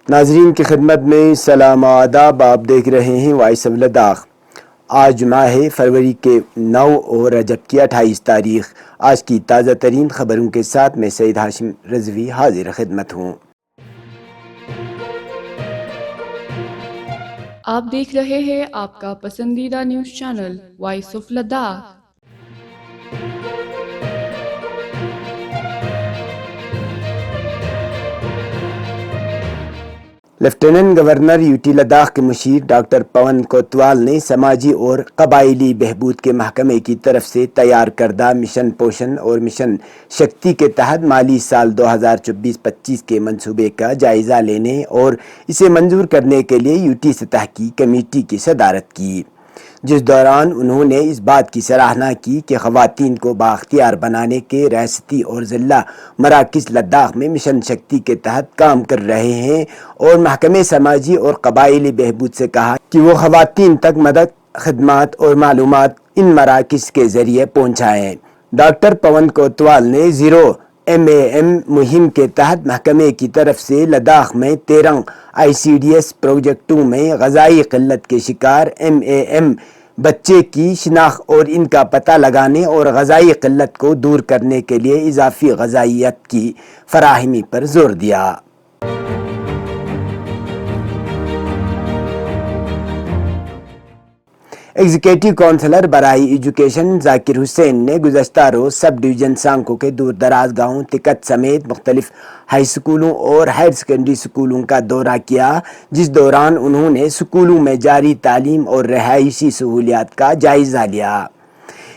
ناظرین کی خدمت میں سلام و آداب، آپ دیکھ رہے ہیں وائس آف لداخ۔ آج جمعہ ہے، فروری کے 9 اور رجب کی 28 تاریخ۔ آج کی تازہ ترین خبروں کے ساتھ میں سید ہاشم رضوی حاضر خدمت ہوں۔ آپ دیکھ رہے ہیں آپ کا پسندیدہ news channel voice of Ladakh. Lieutenant governor UT Ladakh کے مشیر ڈاکٹر پون کوتوال نے سماجی اور قبائلی بہبود کے محکمے کی طرف سے تیار کردہ مشن پوشن اور مشن شکتی کے تحت مالی سال 2024-25 کے منصوبے کا جائزہ لینے اور اسے منظور کرنے کے لیے یوٹی سطح کی کمیٹی کی صدارت کی، جس دوران انہوں نے اس بات کی سراہنا کی کہ خواتین کو بااختیار بنانے کے ریاستی اور ضلع مراکز لداخ میں مشن شکتی کے تحت کام کر رہے ہیں، اور محکمہ سماجی اور قبائلی بہبود سے کہا کہ وہ خواتین تک مدد، خدمات اور معلومات ان مراکز کے ذریعے پہنچائیں۔ ڈاکٹر پون کوتوال نے زیرو MAM مہم کے تحت محکمے کی طرف سے لداخ میں 13 ICDS پروجیکٹوں میں غذائی قلت کے شکار MAM بچے کی شناخت اور ان کا پتہ لگانے اور غذائی قلت کو دور کرنے کے لیے اضافی غذائیت کی فراہمی پر زور دیا۔ ایگزیکٹو کونسلر برائے ایجوکیشن ذاکر حسین نے گزشتہ روز سب ڈویژن سانکو کے دور دراز گاؤں تکت سمیت مختلف ہائی سکولوں اور ہائر سیکنڈری سکولوں کا دورہ کیا، جس دوران انہوں نے سکولوں میں جاری تعلیم اور رہائشی سہولیات کا جائزہ لیا۔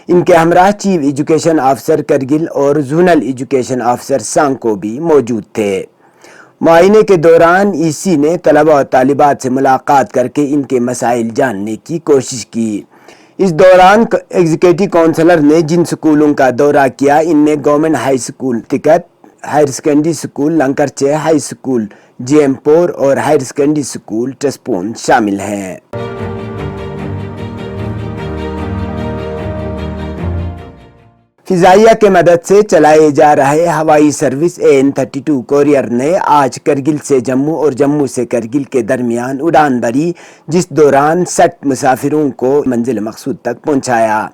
ان کے ہمراہ چیف ایجوکیشن آفیسر کرگل اور زونل ایجوکیشن آفیسر سانکو بھی موجود تھے۔ معائنے کے دوران EC نے طلبہ و طالبات سے ملاقات کر کے ان کے مسائل جاننے کی کوشش کی۔ اس دوران ایگزیکٹو کونسلر نے جن سکولوں کا دورہ کیا، ان میں گورنمنٹ ہائی سکول تکت، ہائر سیکنڈری سکول لنکرچے، ہائی سکول GM پور اور ہائر سیکنڈری سکول ٹسپون شامل ہیں۔ فضائیہ کے مدد سے چلائے جا رہے ہوائی سروس AN-32 کوریئر نے آج کرگل سے جموں اور جموں سے کرگل کے درمیان اڑان بھری، جس دوران 60 مسافروں کو منزل مقصود تک پہنچایا۔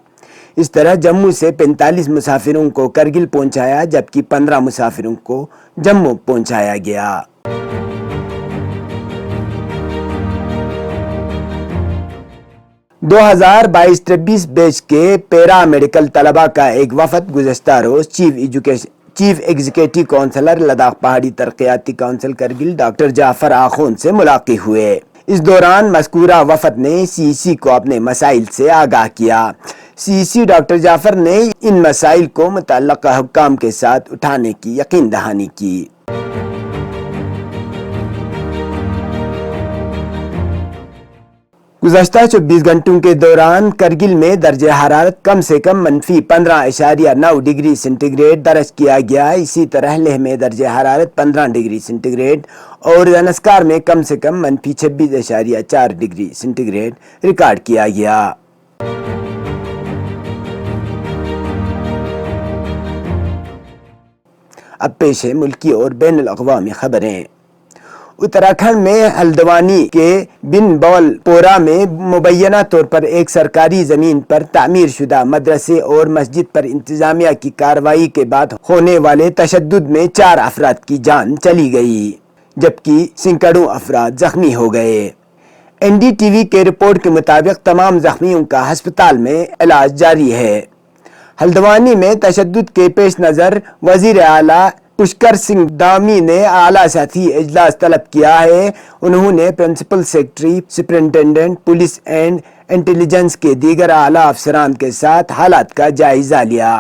اس طرح جموں سے 45 مسافروں کو کرگل پہنچایا، جبکہ 15 مسافروں کو جموں پہنچایا گیا۔ 2022-23 بیچ کے پیرا میڈیکل طلبہ کا ایک وفد گزشتہ روز چیف ایگزیکٹو کونسلر لداخ پہاڑی ترقیاتی کونسل کرگل ڈاکٹر جعفر آخوند سے ملاقات ہوئے۔ اس دوران مذکورہ وفد نے CEC کو اپنے مسائل سے آگاہ کیا۔ CEC ڈاکٹر جعفر نے ان مسائل کو متعلقہ حکام کے ساتھ اٹھانے کی یقین دہانی کی۔ گزشتہ 24 گھنٹوں کے دوران کرگل میں درجہ حرارت کم سے کم -15.9 ڈگری سینٹی گریڈ درج کیا گیا۔ اسی طرح لیہ میں درجہ حرارت 15 ڈگری سینٹی گریڈ اور زنسکار میں کم سے کم -26.4 ڈگری سینٹی گریڈ ریکارڈ کیا گیا۔ اب پیش ہے ملکی اور بین الاقوامی خبریں۔ اتراکھنڈ میں ہلدوانی کے بن بول پورہ میں مبینہ طور پر ایک سرکاری زمین پر تعمیر شدہ مدرسے اور مسجد پر انتظامیہ کی کارروائی کے بعد ہونے والے تشدد میں 4 افراد کی جان چلی گئی، جبکہ سینکڑوں افراد زخمی ہو گئے۔ NDTV کے رپورٹ کے مطابق تمام زخمیوں کا ہسپتال میں علاج جاری ہے۔ ہلدوانی میں تشدد کے پیش نظر وزیر اعلیٰ پشکر سنگھ دھامی نے اعلیٰ سطحی اجلاس طلب کیا ہے۔ انہوں نے principal secretary, superintendent police and intelligence کے دیگر اعلیٰ افسران کے ساتھ حالات کا جائزہ لیا۔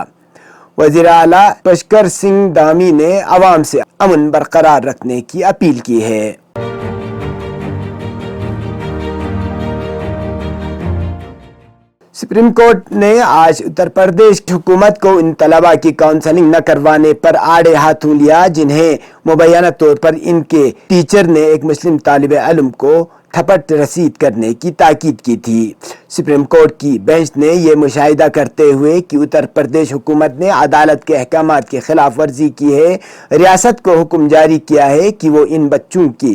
وزیر اعلیٰ پشکر سنگھ دھامی نے عوام سے امن برقرار رکھنے کی اپیل کی ہے۔ سپریم کورٹ نے آج اتر پردیش حکومت کو ان طلباء کی کاؤنسلنگ نہ کروانے پر آڑے ہاتھوں لیا جنہیں مبینہ طور پر ان کے ٹیچر نے ایک مسلم طالب علم کو تھپڑ رسید کرنے کی تاکید کی تھی۔ سپریم کورٹ کی بینچ نے یہ مشاہدہ کرتے ہوئے کہ اتر پردیش حکومت نے عدالت کے احکامات کی خلاف ورزی کی ہے، ریاست کو حکم جاری کیا ہے کہ وہ ان بچوں کی